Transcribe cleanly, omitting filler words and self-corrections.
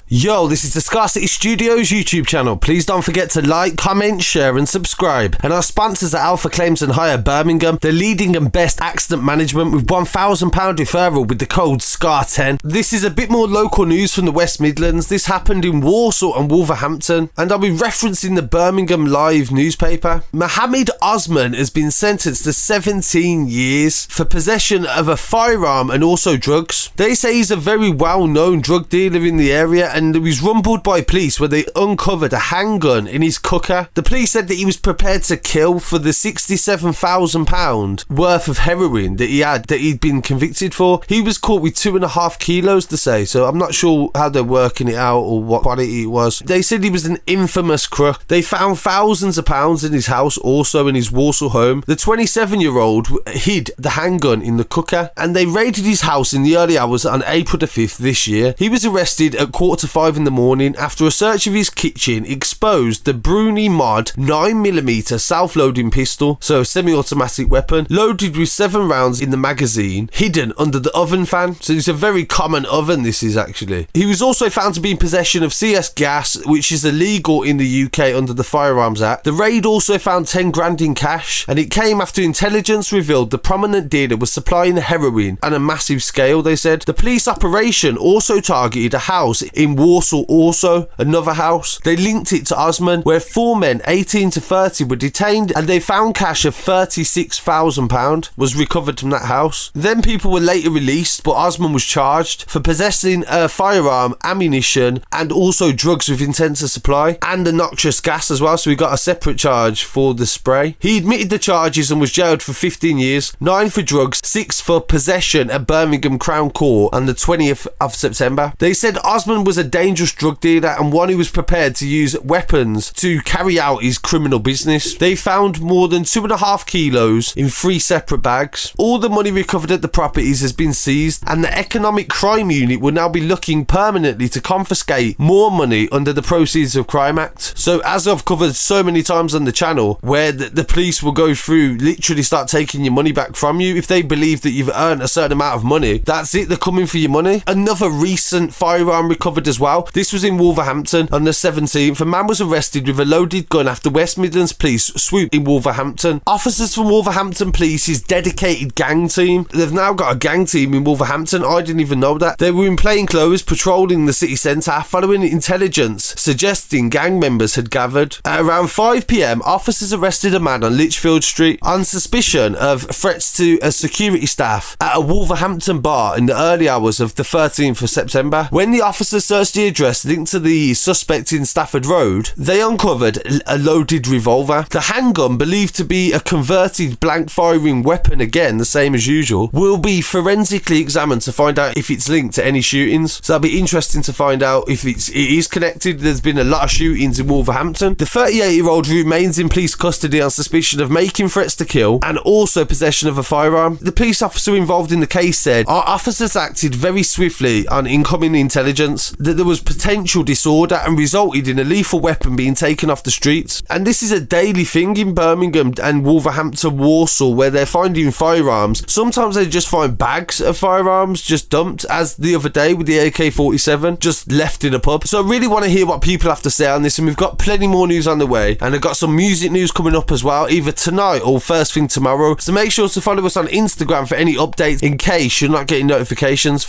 Yo, this is the Scarcity Studios YouTube channel. Please don't forget to like, comment, share and subscribe. And our sponsors are Alpha Claims and Hire Birmingham, the leading and best accident management with £1,000 referral with the code SCAR10. This is a bit more local news from the West Midlands. This happened in Walsall and Wolverhampton, and I'll be referencing the Birmingham Live newspaper. Mohammed Osman has been sentenced to 17 years for possession of a firearm and also drugs. They say he's a very well-known drug dealer in the area, and he was rumbled by police where they uncovered a handgun in his cooker. The police said that he was prepared to kill for the £67,000 worth of heroin that he'd been convicted for. He was caught with 2.5 kilos, to say, so I'm not sure how they're working it out or what quality it was. They said he was an infamous crook. They found thousands of pounds in his house, also in his Walsall home. The 27-year-old hid the handgun in the cooker, and they raided his house in the early hours on April the 5th this year. He was arrested at 4:45 in the morning after a search of his kitchen exposed the Bruni Mod 9mm self-loading pistol, so a semi-automatic weapon, loaded with 7 rounds in the magazine, hidden under the oven fan. So it's a very common oven, this is actually. He was also found to be in possession of CS gas, which is illegal in the UK under the Firearms Act. The raid also found 10 grand in cash, and it came after intelligence revealed the prominent dealer was supplying heroin on a massive scale, they said. The police operation also targeted a house in Walsall, also another house. They linked it to Osman, where 4 men 18 to 30 were detained, and they found cash of £36,000 was recovered from that house. Then people were later released, but Osman was charged for possessing a firearm, ammunition and also drugs with intent to supply, and a noxious gas as well, so he got a separate charge for the spray. He admitted the charges and was jailed for 15 years, 9 for drugs, 6 for possession at Birmingham Crown Court on the 20th of September. They said Osman was a dangerous drug dealer and one who was prepared to use weapons to carry out his criminal business. They found more than 2.5 kilos in 3 separate bags. All the money recovered at the properties has been seized, and the Economic Crime Unit will now be looking permanently to confiscate more money under the Proceeds of Crime Act. So as I've covered so many times on the channel, where the police will go through, literally start taking your money back from you if they believe that you've earned a certain amount of money. That's it, they're coming for your money. Another recent firearm recovered as well. This was in Wolverhampton on the 17th. A man was arrested with a loaded gun after West Midlands Police swooped in Wolverhampton. Officers from Wolverhampton Police's dedicated gang team. They've now got a gang team in Wolverhampton. I didn't even know that. They were in plain clothes patrolling the city centre following intelligence suggesting gang members had gathered. At around 5 p.m, officers arrested a man on Lichfield Street on suspicion of threats to a security staff at a Wolverhampton bar in the early hours of the 13th of September. When the officers searched the address linked to the suspect in Stafford Road, they uncovered a loaded revolver. The handgun, believed to be a converted blank firing weapon, again the same as usual, will be forensically examined to find out if it's linked to any shootings. So it'll be interesting to find out if it is connected. There's been a lot of shootings in Wolverhampton. The 38-year-old remains in police custody on suspicion of making threats to kill and also possession of a firearm. The police officer involved in the case said, "Our officers acted very swiftly on incoming intelligence that there was potential disorder and resulted in a lethal weapon being taken off the streets." And this is a daily thing in Birmingham and Wolverhampton, Walsall, where they're finding firearms. Sometimes they just find bags of firearms just dumped, as the other day with the AK-47 just left in a pub. So I really want to hear what people have to say on this, and we've got plenty more news on the way, and I've got some music news coming up as well, either tonight or first thing tomorrow. So make sure to follow us on Instagram for any updates in case you're not getting notifications. Thanks.